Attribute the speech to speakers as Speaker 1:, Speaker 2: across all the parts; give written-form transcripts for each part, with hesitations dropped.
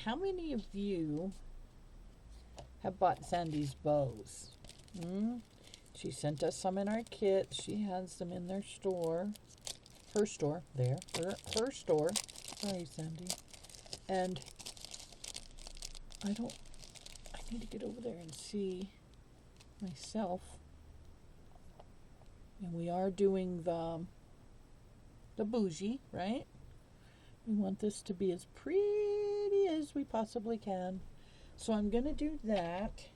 Speaker 1: how many of you have bought Sandi's bows? She sent us some in our kit. She has them in their store. Her store. There. Her store. Sorry, Sandi. And I need to get over there and see myself. And we are doing the bougie, right? We want this to be as pretty as we possibly can. So I'm going to do that.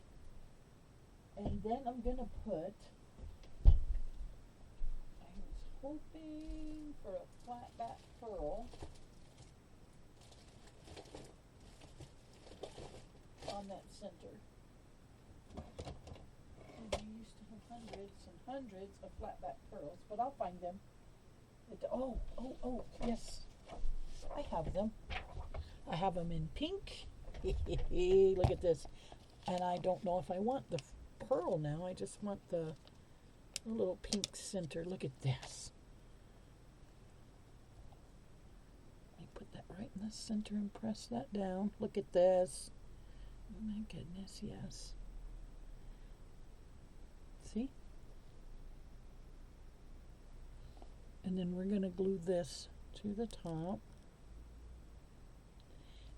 Speaker 1: And then I'm going to put, I was hoping for a flat back pearl on that center. And I used to have hundreds and hundreds of flat back pearls, but I'll find them. Oh, yes. I have them. I have them in pink. Look at this. And I don't know if I want the pearl now. I just want the little pink center. Look at this. I put that right in the center and press that down. Look at this. Oh my goodness, yes. See? And then we're going to glue this to the top.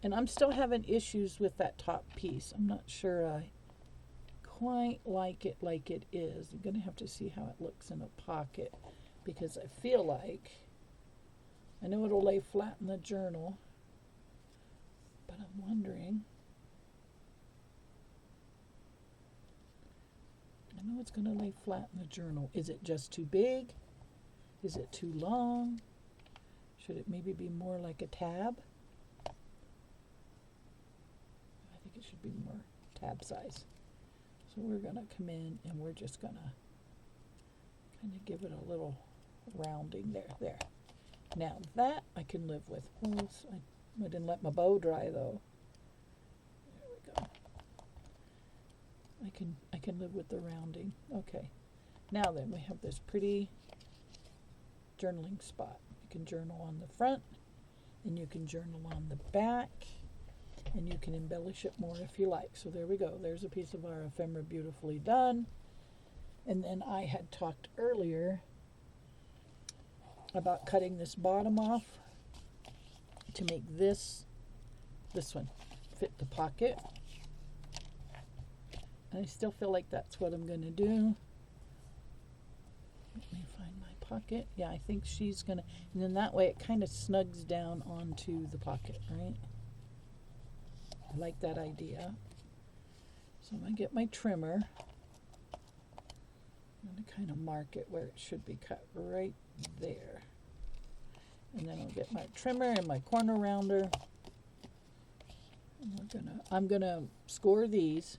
Speaker 1: And I'm still having issues with that top piece. I'm not sure I quite like it is. I'm going to have to see how it looks in a pocket, because I feel like, I know it'll lay flat in the journal, but I'm wondering, I know it's going to lay flat in the journal. Is it just too big? Is it too long? Should it maybe be more like a tab? I think it should be more tab size. So we're going to come in and we're just going to kind of give it a little rounding there. Now that I can live with. Oh, I didn't let my bow dry though. There we go. I can live with the rounding. Okay. Now then, we have this pretty journaling spot. You can journal on the front, and you can journal on the back, and you can embellish it more if you like. So there we go. There's a piece of our ephemera beautifully done. And then I had talked earlier about cutting this bottom off to make this one fit the pocket. And I still feel like that's what I'm going to do. Let me find my pocket. Yeah, I think she's going to, and then that way it kind of snugs down onto the pocket, right? I like that idea. So I'm going to get my trimmer. I'm going to kind of mark it where it should be cut right there. And then I'll get my trimmer and my corner rounder. And I'm going to score these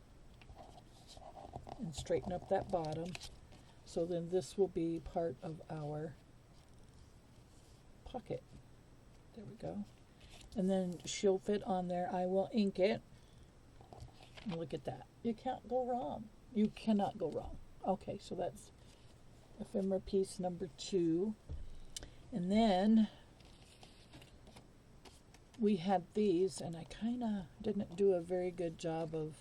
Speaker 1: and straighten up that bottom. So then this will be part of our pocket. There we go. And then she'll fit on there. I will ink it. Look at that. You can't go wrong. You cannot go wrong. Okay, so that's ephemera piece number 2. And then we had these, and I kind of didn't do a very good job of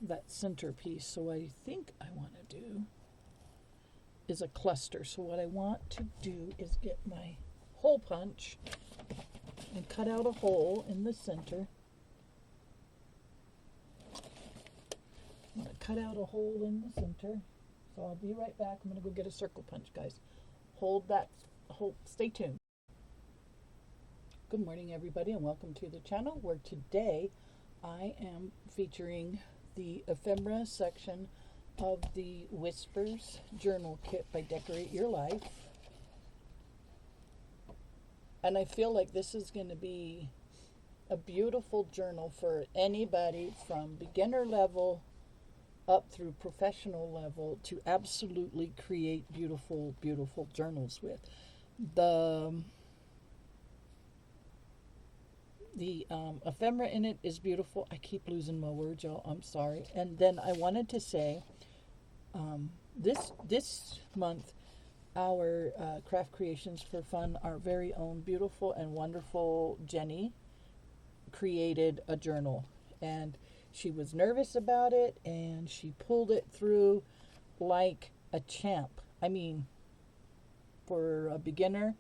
Speaker 1: that center piece. So what I think I want to do is a cluster. So what I want to do is get my hole punch and cut out a hole in the center. I'm going to cut out a hole in the center. So I'll be right back. I'm going to go get a circle punch, guys. Stay tuned. Good morning, everybody, and welcome to the channel, where today I am featuring the ephemera section of the Whispers Journal Kit by Decorate Your Life. And I feel like this is going to be a beautiful journal for anybody from beginner level up through professional level to absolutely create beautiful, beautiful journals with. The ephemera in it is beautiful. I keep losing my words, y'all. I'm sorry. And then I wanted to say, this month, our Craft Creations for Fun, our very own beautiful and wonderful Jenny created a journal, and she was nervous about it, and she pulled it through like a champ. I mean, for a beginner,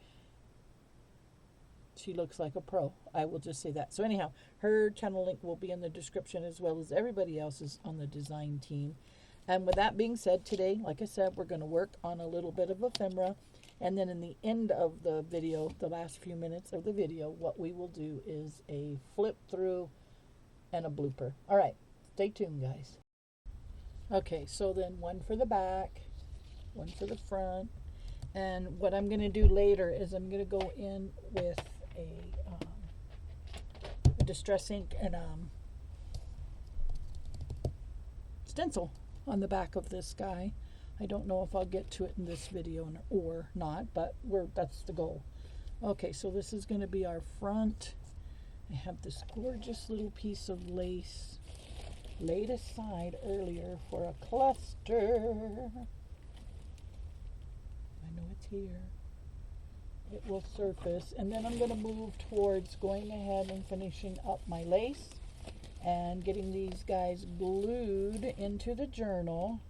Speaker 1: she looks like a pro. I will just say that. So anyhow, her channel link will be in the description, as well as everybody else's on the design team. And with that being said, today, like I said, we're going to work on a little bit of ephemera. And then in the end of the video, the last few minutes of the video, what we will do is a flip through and a blooper. All right, stay tuned, guys. Okay, so then one for the back, one for the front. And what I'm going to do later is I'm going to go in with a distress ink and stencil on the back of this guy. I don't know if I'll get to it in this video or not, but that's the goal. Okay, so this is going to be our front. I have this gorgeous little piece of lace laid aside earlier for a cluster. I know it's here. It will surface, and then I'm going to move towards going ahead and finishing up my lace and getting these guys glued into the journal.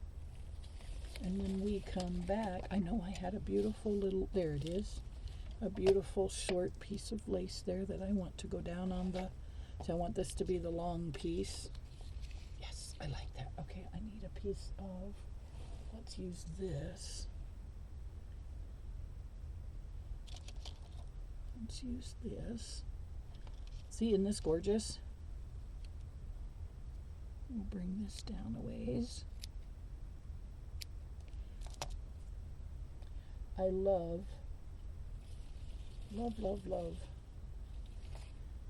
Speaker 1: And when we come back, I know I had a beautiful little, there it is, a beautiful short piece of lace there that I want to go down on the, so I want this to be the long piece. Yes, I like that. Okay, I need a piece of, let's use this. Let's use this. See, isn't this gorgeous? We'll bring this down a ways. I love.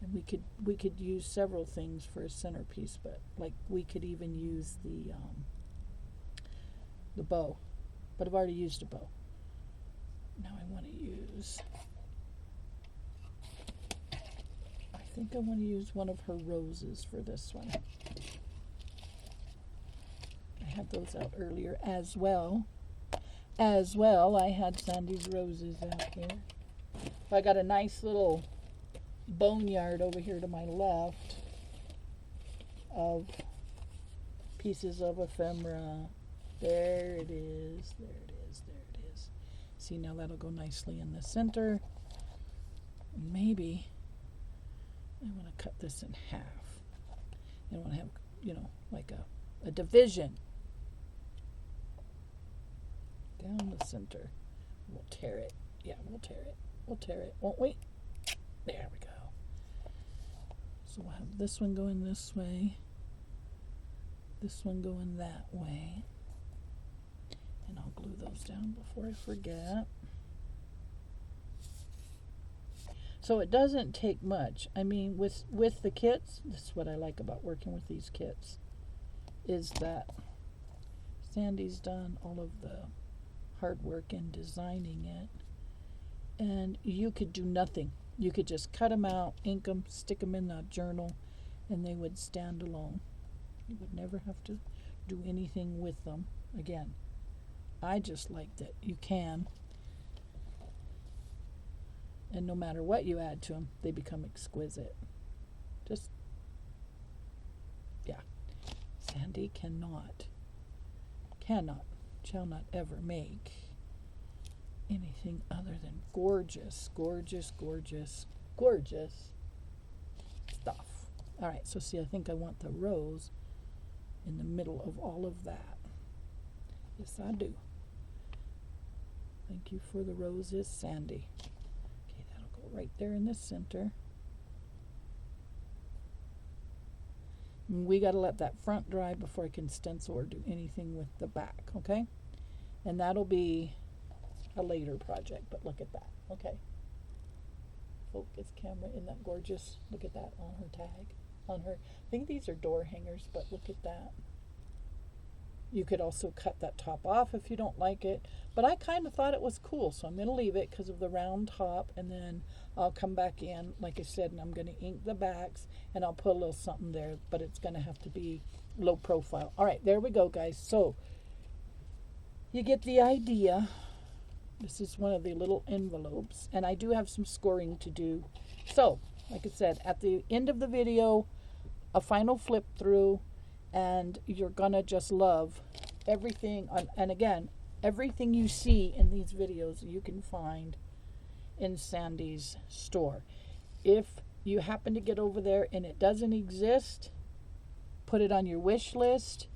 Speaker 1: And we could use several things for a centerpiece, but like we could even use the bow. But I've already used a bow. Now I want to use. I think I want to use one of her roses for this one. I had those out earlier as well. I had Sandi's roses out here. So I got a nice little boneyard over here to my left of pieces of ephemera. There it is. See, now that'll go nicely in the center. And maybe I want to cut this in half. I want to have, like a division down the center. We'll tear it. Yeah, we'll tear it. Won't we? There we go. So we'll have this one going this way, this one going that way, and I'll glue those down before I forget. So it doesn't take much. I mean, with the kits, this is what I like about working with these kits, is that Sandi's done all of the hard work in designing it, and you could do nothing. You could just cut them out, ink them, stick them in the journal, and they would stand alone. You would never have to do anything with them again. I just like that you can, and no matter what you add to them, they become exquisite. Just, yeah. Sandi shall not ever make anything other than gorgeous stuff. All right, so see, I think I want the rose in the middle of all of that. Yes, I do. Thank you for the roses, Sandi. Okay, that'll go right there in the center. And we got to let that front dry before I can stencil or do anything with the back, okay? And that'll be a later project, but look at that. Okay, focus camera, isn't that gorgeous? Look at that on her tag, on her, I think these are door hangers, but look at that. You could also cut that top off if you don't like it, but I kind of thought it was cool, so I'm going to leave it because of the round top, and then I'll come back in, like I said, and I'm going to ink the backs, and I'll put a little something there, but it's going to have to be low profile. All right, there we go, guys. So you get the idea. This is one of the little envelopes, and I do have some scoring to do. So like I said, at the end of the video, a final flip through, and you're gonna just love everything on, and again, everything you see in these videos you can find in Sandi's store. If you happen to get over there and it doesn't exist, put it on your wish list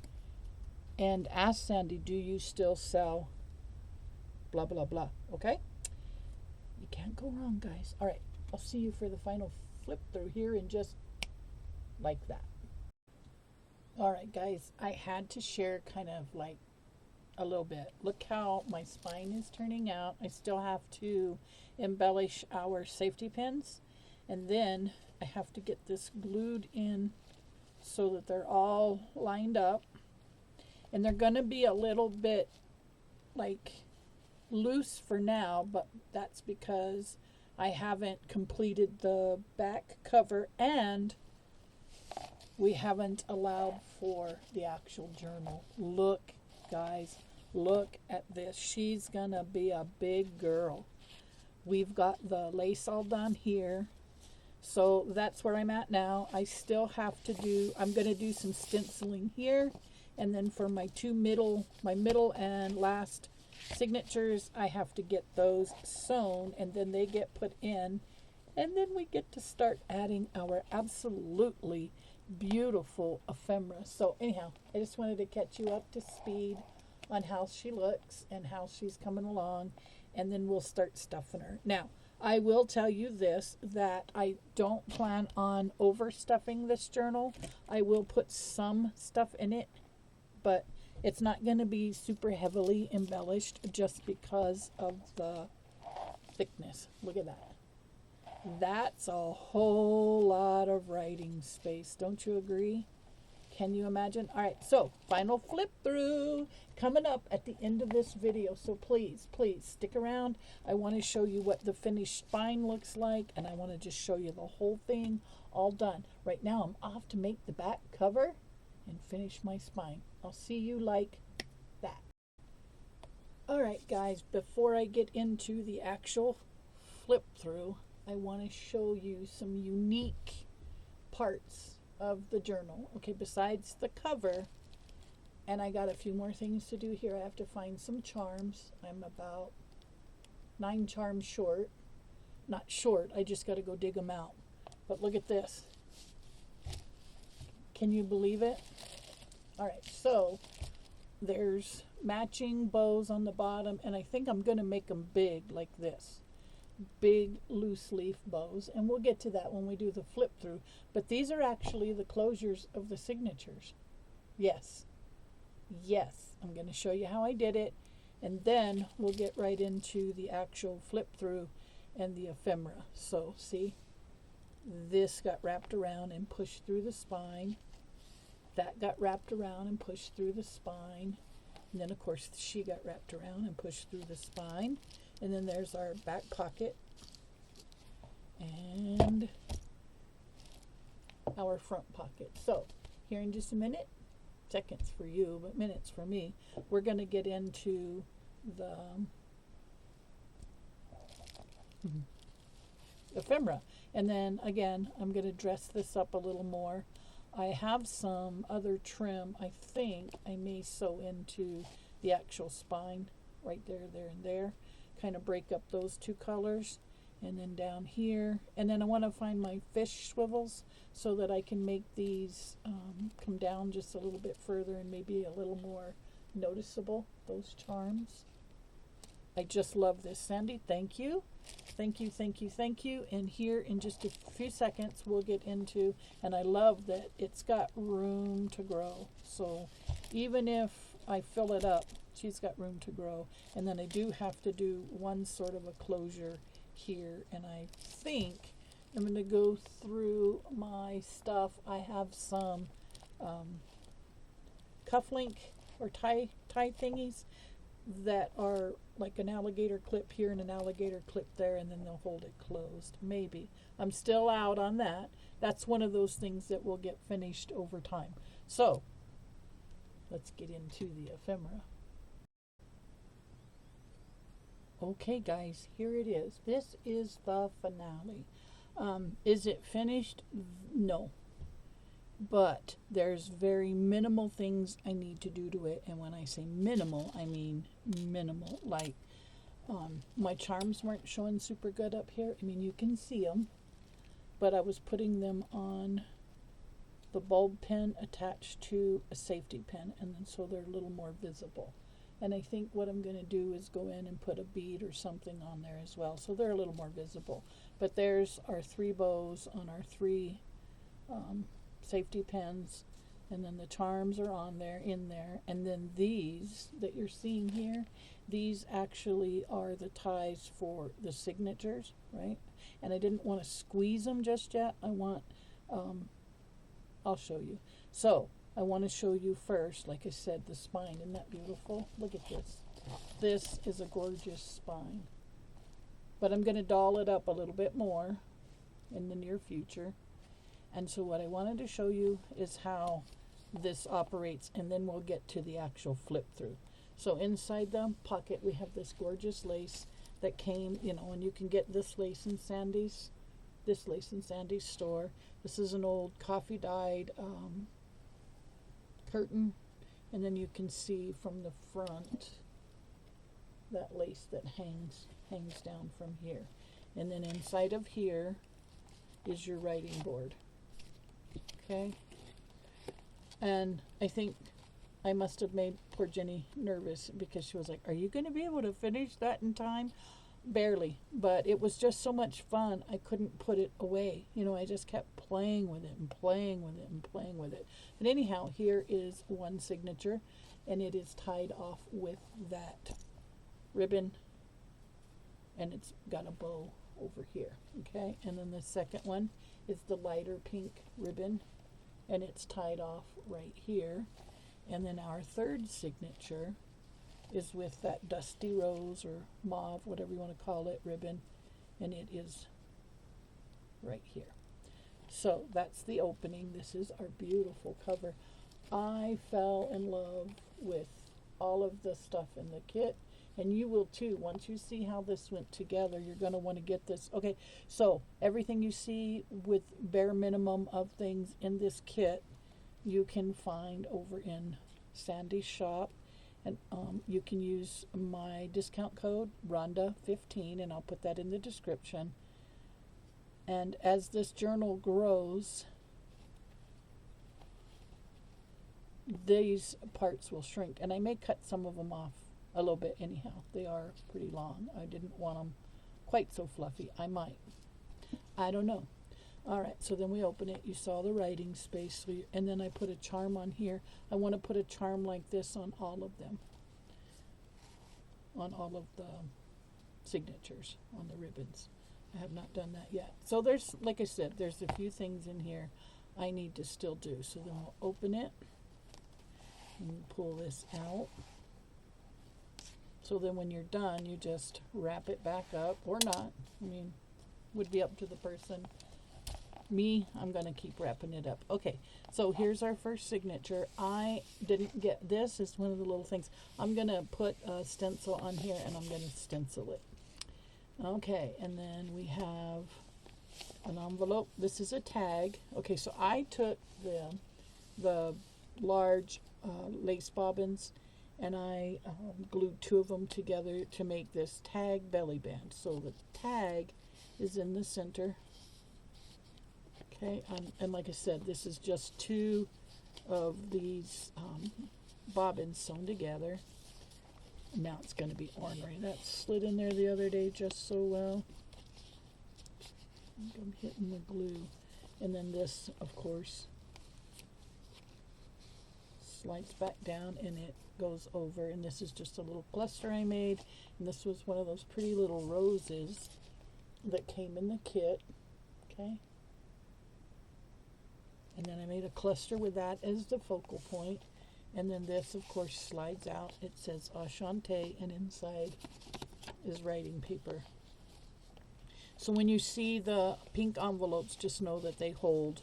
Speaker 1: and ask Sandi, do you still sell blah blah blah? Okay, you can't go wrong, guys. All right, I'll see you for the final flip through here in just like that. All right, guys, I had to share kind of like a little bit. Look how my spine is turning out. I still have to embellish our safety pins, and then I have to get this glued in so that they're all lined up, and they're going to be a little bit like loose for now, but that's because I haven't completed the back cover and we haven't allowed for the actual journal. Look, guys, look at this. She's gonna be a big girl. We've got the lace all done here, so that's where I'm at now. I still have to do, I'm gonna do some stenciling here, and then for my my middle and last signatures, I have to get those sewn, and then they get put in, and then we get to start adding our absolutely beautiful ephemera. So anyhow, I just wanted to catch you up to speed on how she looks and how she's coming along, and then we'll start stuffing her. Now, I will tell you this, that I don't plan on overstuffing this journal. I will put some stuff in it, but it's not going to be super heavily embellished just because of the thickness. Look at that. That's a whole lot of writing space. Don't you agree? Can you imagine? All right, so final flip through coming up at the end of this video. So please, please stick around. I want to show you what the finished spine looks like, and I want to just show you the whole thing all done. Right now, I'm off to make the back cover and finish my spine. I'll see you like that. All right, guys, before I get into the actual flip through, I want to show you some unique parts of the journal. Okay, besides the cover, and I got a few more things to do here. I have to find some charms. I'm about 9 charms short. Not short, I just got to go dig them out. But look at this. Can you believe it? All right, so there's matching bows on the bottom, and I think I'm going to make them big like this. Big loose leaf bows, and we'll get to that when we do the flip through, but these are actually the closures of the signatures. Yes, I'm going to show you how I did it, and then we'll get right into the actual flip through and the ephemera. So see, this got wrapped around and pushed through the spine, that got wrapped around and pushed through the spine, and then of course she got wrapped around and pushed through the spine. And then there's our back pocket and our front pocket. So here in just a minute, seconds for you, but minutes for me, we're going to get into the ephemera. And then again, I'm going to dress this up a little more. I have some other trim I think I may sew into the actual spine right there, there, and there. Kind of break up those two colors, and then down here, and then I want to find my fish swivels so that I can make these come down just a little bit further and maybe a little more noticeable, those charms. I just love this, Sandi. Thank you, thank you, thank you, thank you. And here in just a few seconds we'll get into, and I love that it's got room to grow, so even if I fill it up, she's got room to grow. And then I do have to do one sort of a closure here, and I think I'm going to go through my stuff. I have some cufflink or tie thingies that are like an alligator clip here and an alligator clip there, and then they'll hold it closed. Maybe. I'm still out on that. That's one of those things that will get finished over time. So let's get into the ephemera. Okay, guys, here it is. This is the finale. Is it finished? No. But there's very minimal things I need to do to it. And when I say minimal, I mean minimal. Like, my charms weren't showing super good up here. I mean, you can see them. But I was putting them on the bulb pin attached to a safety pin. And then so they're a little more visible. And I think what I'm going to do is go in and put a bead or something on there as well. So they're a little more visible. But there's our 3 bows on our 3 safety pins. And then the charms are on there, in there. And then these that you're seeing here, these actually are the ties for the signatures, right? And I didn't want to squeeze them just yet. I want, I'll show you. So I want to show you first, like I said, the spine. Isn't that beautiful? Look at this. This is a gorgeous spine. But I'm going to doll it up a little bit more in the near future. And so what I wanted to show you is how this operates, and then we'll get to the actual flip through. So inside the pocket we have this gorgeous lace that came, you know, and you can get this lace in Sandy's store. This is an old coffee dyed curtain, and then you can see from the front that lace that hangs down from here. And then inside of here is your writing board. Okay? And I think I must have made poor Jenny nervous because she was like, are you going to be able to finish that in time? Barely. But it was just so much fun, I couldn't put it away. You know, I just kept playing with it and playing with it and playing with it. But anyhow, here is one signature, and it is tied off with that ribbon, and it's got a bow over here. Okay? And then the second one is the lighter pink ribbon, and it's tied off right here. And then our third signature is with that dusty rose or mauve, whatever you want to call it, ribbon, and it is right here. So that's the opening. This is our beautiful cover. I fell in love with all of the stuff in the kit, and you will too. Once you see how this went together, you're going to want to get this. Okay, so everything you see with bare minimum of things in this kit, you can find over in Sandy's shop. And you can use my discount code Rhonda15, and I'll put that in the description. And as this journal grows, these parts will shrink, and I may cut some of them off a little bit anyhow. They are pretty long. I didn't want them quite so fluffy. I might. I don't know. All right, so then we open it. You saw the writing space, so and then I put a charm on here. I want to put a charm like this on all of them, on all of the signatures, on the ribbons. I have not done that yet. So there's, like I said, there's a few things in here I need to still do. So then we'll open it and pull this out. So then when you're done, you just wrap it back up, or not. I mean, would be up to the person. Me, I'm going to keep wrapping it up. Okay, so here's our first signature. I didn't get this. It's one of the little things. I'm going to put a stencil on here, and I'm going to stencil it. Okay, and then we have an envelope. This is a tag. Okay, so I took the large lace bobbins, and I glued 2 of them together to make this tag belly band. So the tag is in the center. Okay, and like I said, this is just 2 of these bobbins sewn together. Now it's going to be ornery. That slid in there the other day just so well. I'm hitting the glue. And then this, of course, slides back down and it goes over. And this is just a little cluster I made. And this was one of those pretty little roses that came in the kit. Okay. And then I made a cluster with that as the focal point. And then this, of course, slides out. It says Ashante, and inside is writing paper. So when you see the pink envelopes, just know that they hold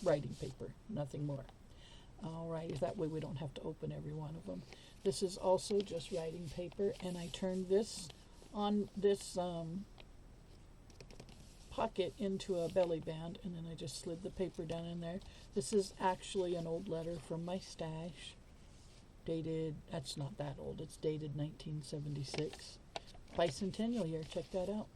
Speaker 1: writing paper, nothing more. All right, that way we don't have to open every one of them. This is also just writing paper, and I turned this on this pocket into a belly band, and then I just slid the paper down in there. This is actually an old letter from my stash. Dated, that's not that old, it's dated 1976. Bicentennial year, check that out.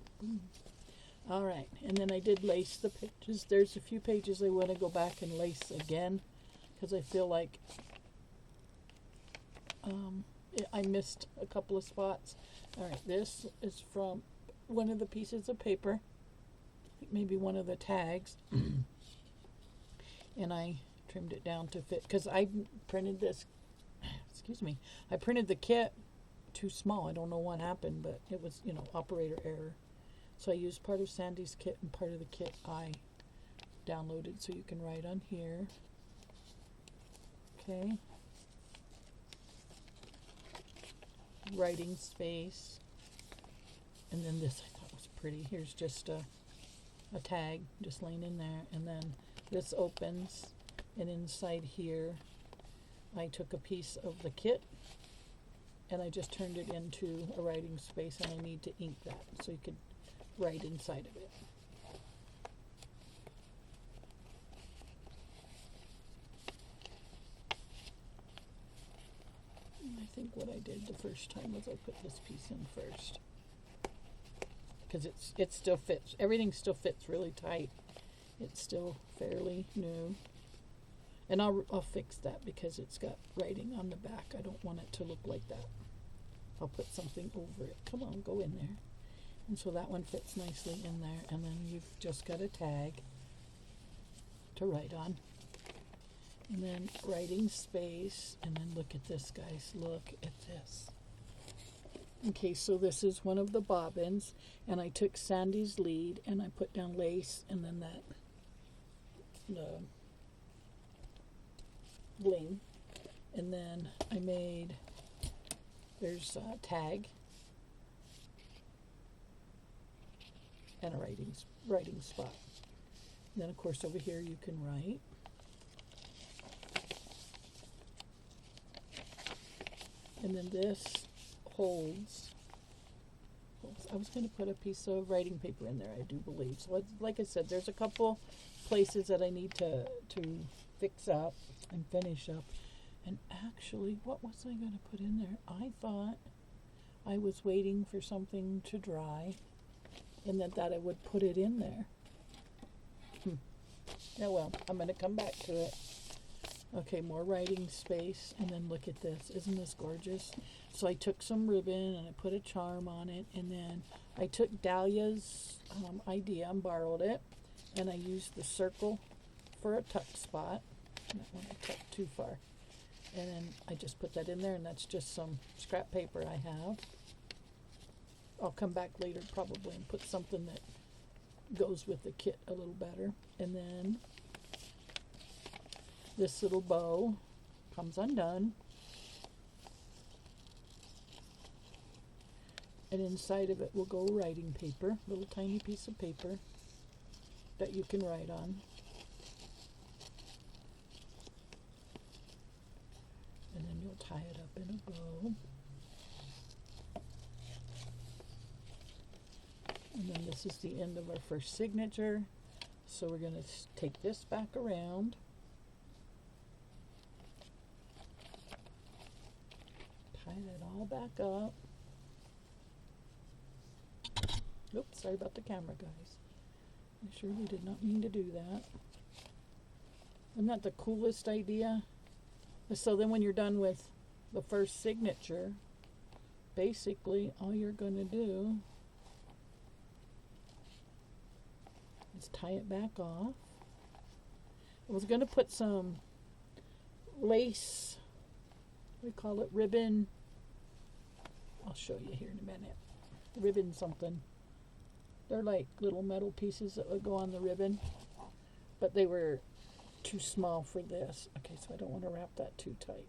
Speaker 1: All right, and then I did lace the pages. There's a few pages I want to go back and lace again because I feel like I missed a couple of spots. All right, this is from one of the pieces of paper, maybe one of the tags, and I trimmed it down to fit because I printed this. Excuse me, I printed the kit too small. I don't know what happened, but it was, operator error. So I used part of Sandi's kit and part of the kit I downloaded, so you can write on here. Okay. Writing space. And then this I thought was pretty. Here's just a tag just laying in there. And then this opens, and inside here I took a piece of the kit and I just turned it into a writing space, and I need to ink that so you could write inside of it. And I think what I did the first time was I put this piece in first because it still fits. Everything still fits really tight. It's still fairly new. And I'll fix that because it's got writing on the back. I don't want it to look like that. I'll put something over it. Come on, go in there. And so that one fits nicely in there. And then you've just got a tag to write on. And then writing space. And then look at this, guys. Look at this. Okay, so this is one of the bobbins. And I took Sandi's lead and I put down lace and then the bling, and then I made, there's a tag and a writing spot. And then of course over here you can write. And then this holds, I was going to put a piece of writing paper in there, I do believe. So like I said, there's a couple places that I need to fix up and finish up. And actually, what was I going to put in there? I thought I was waiting for something to dry and that I would put it in there. Oh well, I'm going to come back to it. Okay, more writing space, and then look at this. Isn't this gorgeous? So I took some ribbon and I put a charm on it, and then I took Dahlia's idea and borrowed it, and I used the circle for a tuck spot. That one I tucked too far. And then I just put that in there, and that's just some scrap paper I have. I'll come back later probably and put something that goes with the kit a little better. And then this little bow comes undone. And inside of it will go writing paper, little tiny piece of paper that you can write on. And then you'll tie it up in a bow. And then this is the end of our first signature. So we're going to take this back around. Tie that all back up. Oops, sorry about the camera, guys. I surely did not mean to do that. Isn't that the coolest idea? So then when you're done with the first signature, basically all you're going to do is tie it back off. I was going to put some lace, we call it ribbon. I'll show you here in a minute. Ribbon something. They're like little metal pieces that would go on the ribbon, but they were too small for this. Okay, so I don't want to wrap that too tight.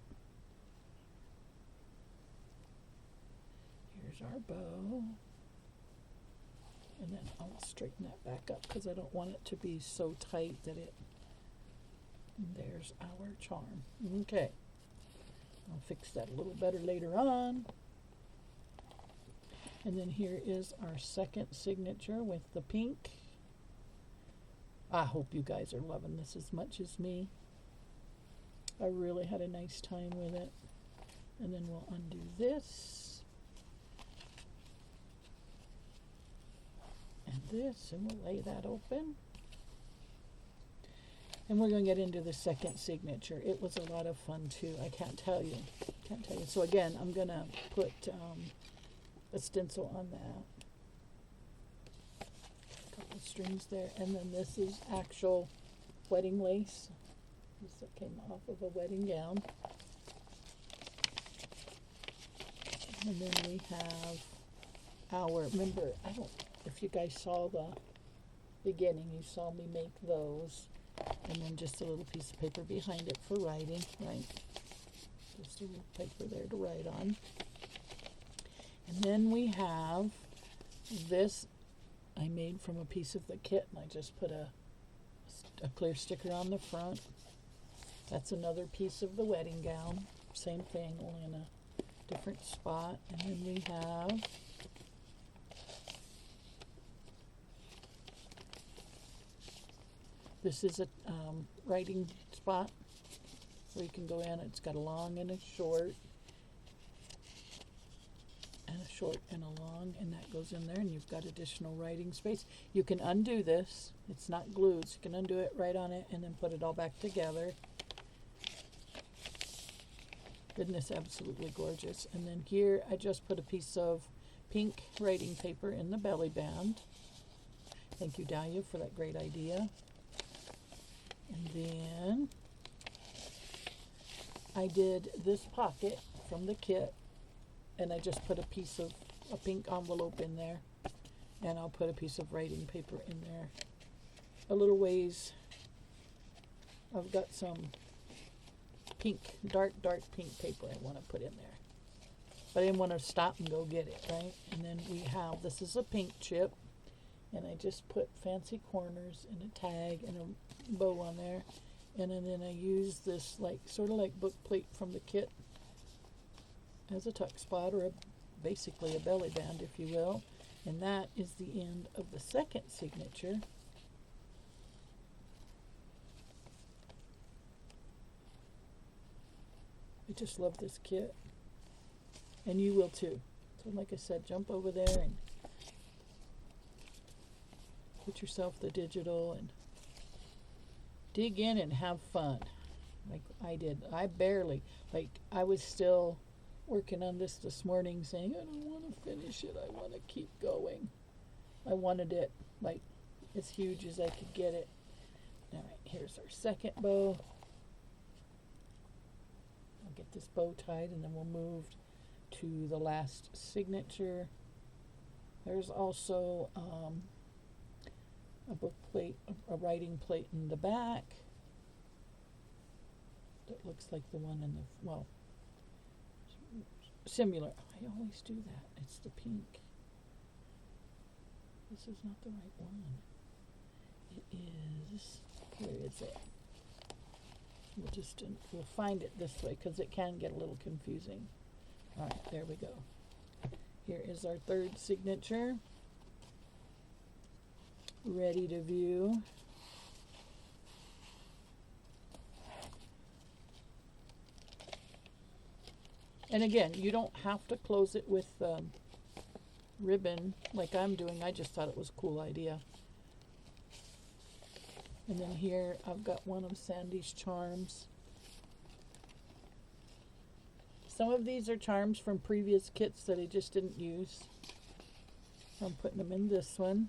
Speaker 1: Here's our bow. And then I'll straighten that back up because I don't want it to be so tight that it... And there's our charm. Okay. I'll fix that a little better later on. And then here is our second signature with the pink. I hope you guys are loving this as much as me. I really had a nice time with it. And then we'll undo this. And this, and we'll lay that open. And we're going to get into the second signature. It was a lot of fun too. I can't tell you. So again, I'm going to put a stencil on that. A couple of strings there. And then this is actual wedding lace. This came off of a wedding gown. And then we have our, remember, I don't, if you guys saw the beginning, you saw me make those. And then just a little piece of paper behind it for writing, right? Just a little paper there to write on. And then we have this I made from a piece of the kit, and I just put a clear sticker on the front. That's another piece of the wedding gown. Same thing, only in a different spot. And then we have this is a writing spot where you can go in. It's got a long and a short, and a short and a long, and that goes in there, and you've got additional writing space. You can undo this. It's not glued, so you can undo it, write on it, and then put it all back together. Isn't this absolutely gorgeous? And then here I just put a piece of pink writing paper in the belly band. Thank you, Dahlia, for that great idea. And then I did this pocket from the kit, and I just put a piece of a pink envelope in there, and I'll put a piece of writing paper in there. A little ways, I've got some pink, dark pink paper I want to put in there. But I didn't want to stop and go get it, right? And then we have, this is a pink chip, and I just put fancy corners and a tag and a bow on there, and then I use this sort of like book plate from the kit as a tuck spot, or basically a belly band, if you will. And that is the end of the second signature. I just love this kit, and you will too. So like I said, jump over there and get yourself the digital and dig in and have fun like I did. I was still working on this morning saying, I don't want to finish it. I want to keep going. I wanted it like as huge as I could get it. All right, here's our second bow. I'll get this bow tied, and then we'll move to the last signature. There's also a book plate, a writing plate in the back that looks like the one in the, well, similar. I always do that. It's the pink. This is not the right one. It is, where is it? We'll find it this way because it can get a little confusing. All right, there we go. Here is our third signature. Ready to view. And again, you don't have to close it with ribbon like I'm doing. I just thought it was a cool idea. And then here I've got one of Sandi's charms. Some of these are charms from previous kits that I just didn't use. I'm putting them in this one.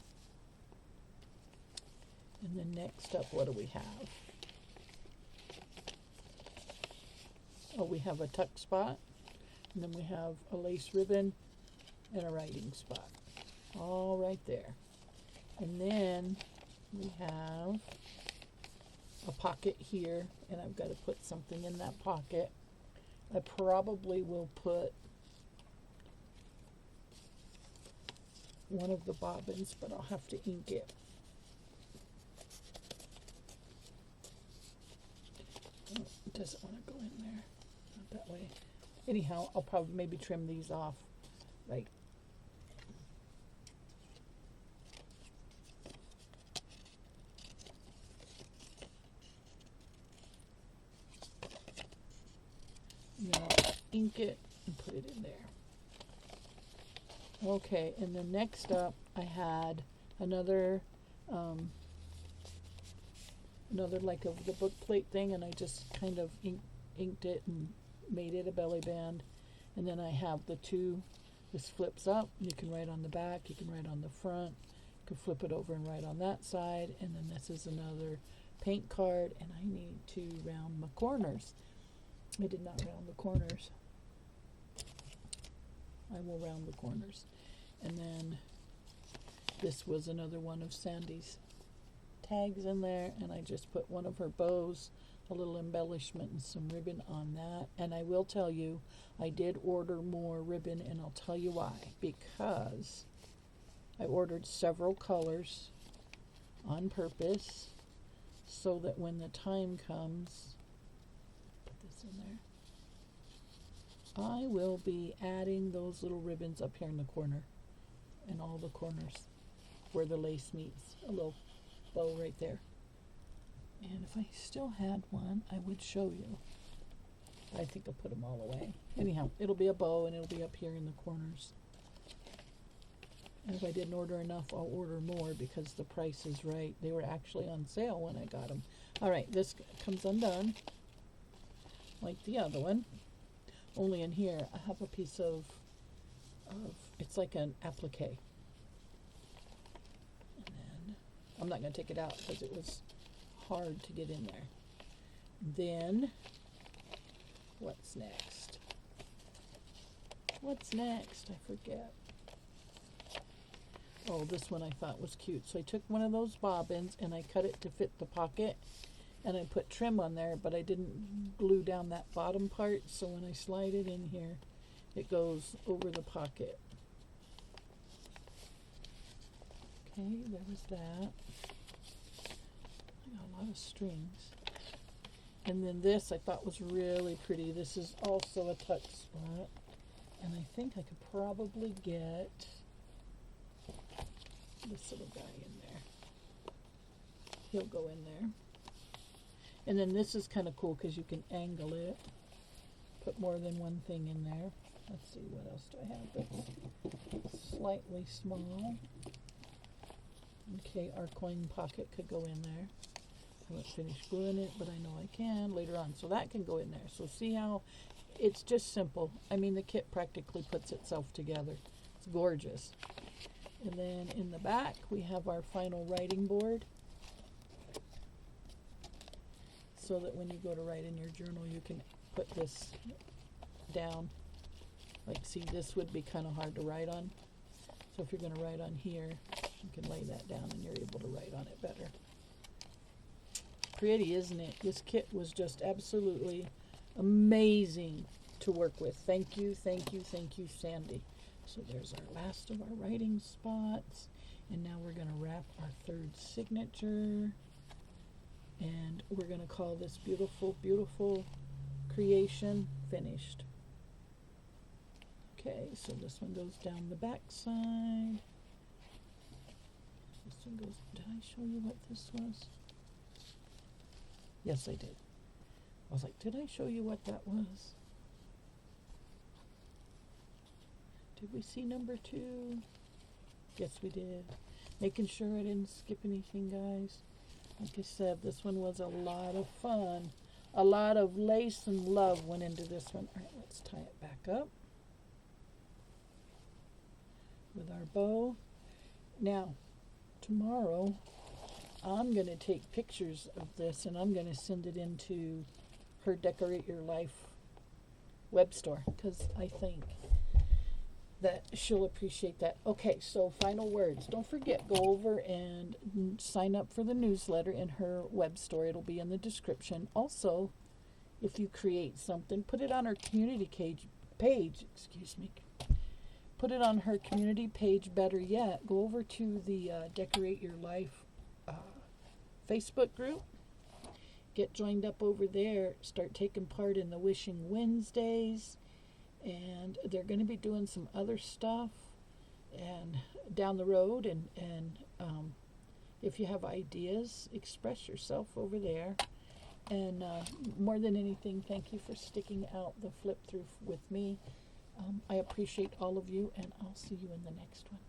Speaker 1: And then next up, what do we have? Oh, we have a tuck spot. And then we have a lace ribbon and a writing spot. All right there. And then we have a pocket here, and I've got to put something in that pocket. I probably will put one of the bobbins, but I'll have to ink it. Oh, it doesn't want to go in there. Not that way. Anyhow, I'll probably maybe trim these off. Right. ink it and put it in there. Okay, and then next up I had another like of the book plate thing, and I just kind of inked it and made it a belly band. And then I have the two, this flips up, you can write on the back, you can write on the front, you can flip it over and write on that side. And then this is another paint card, and I need to round my corners. I did not round the corners. I will round the corners. And then this was another one of Sandy's tags in there, and I just put one of her bows, a little embellishment and some ribbon on that. And I will tell you, I did order more ribbon, and I'll tell you why. Because I ordered several colors on purpose so that when the time comes, put this in there, I will be adding those little ribbons up here in the corner, in all the corners where the lace meets, a little bow right there. And if I still had one, I would show you. I think I'll put them all away. Anyhow, it'll be a bow, and it'll be up here in the corners. And if I didn't order enough, I'll order more because the price is right. They were actually on sale when I got them. All right, this comes undone like the other one. Only in here, I have a piece of it's like an applique. And then, I'm not going to take it out because it was hard to get in there. Then, what's next? What's next? I forget. Oh, this one I thought was cute. So I took one of those bobbins and I cut it to fit the pocket, and I put trim on there, but I didn't glue down that bottom part, so when I slide it in here, it goes over the pocket. Okay, there was that. I got a lot of strings. And then this I thought was really pretty. This is also a tuck spot, and I think I could probably get this little guy in there. He'll go in there. And then this is kind of cool because you can angle it, put more than one thing in there. Let's see, what else do I have that's slightly small? Okay, our coin pocket could go in there. I haven't finished gluing it, but I know I can later on. So that can go in there. So see how it's just simple. I mean, the kit practically puts itself together. It's gorgeous. And then in the back, we have our final writing board. So that when you go to write in your journal, you can put this down. Like, see, this would be kind of hard to write on. So if you're going to write on here, you can lay that down and you're able to write on it better. Pretty, isn't it? This kit was just absolutely amazing to work with. Thank you, thank you, thank you, Sandy. So there's our last of our writing spots. And now we're going to wrap our third signature. And we're going to call this beautiful, beautiful creation finished. Okay, so this one goes down the back side. This one goes, did I show you what this was? Yes, I did. I was like, did I show you what that was? Did we see number 2? Yes, we did. Making sure I didn't skip anything, guys. Like I said, this one was a lot of fun. A lot of lace and love went into this one. All right, let's tie it back up with our bow. Now, tomorrow, I'm going to take pictures of this and I'm going to send it into her Decorate Your Life web store because I think that she'll appreciate that. Okay, so final words. Don't forget, go over and sign up for the newsletter in her web store. It'll be in the description. Also, if you create something, put it on her community page. Put it on her community page. Better yet, go over to the Decorate Your Life Facebook group. Get joined up over there. Start taking part in the Wishing Wednesdays. And they're going to be doing some other stuff and down the road. And if you have ideas, express yourself over there. And more than anything, thank you for sticking out the flip through with me. I appreciate all of you, and I'll see you in the next one.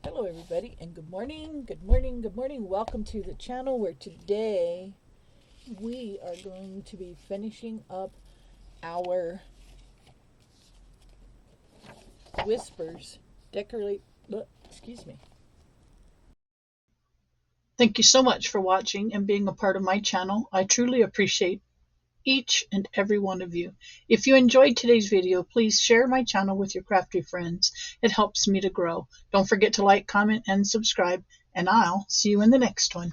Speaker 1: Hello, everybody, and good morning, good morning, good morning. Welcome to the channel where today we are going to be finishing up our Whispers Decorate. Excuse me.
Speaker 2: Thank you so much for watching and being a part of my channel. I truly appreciate each and every one of you. If you enjoyed today's video, please share my channel with your crafty friends. It helps me to grow. Don't forget to like, comment, and subscribe, and I'll see you in the next one.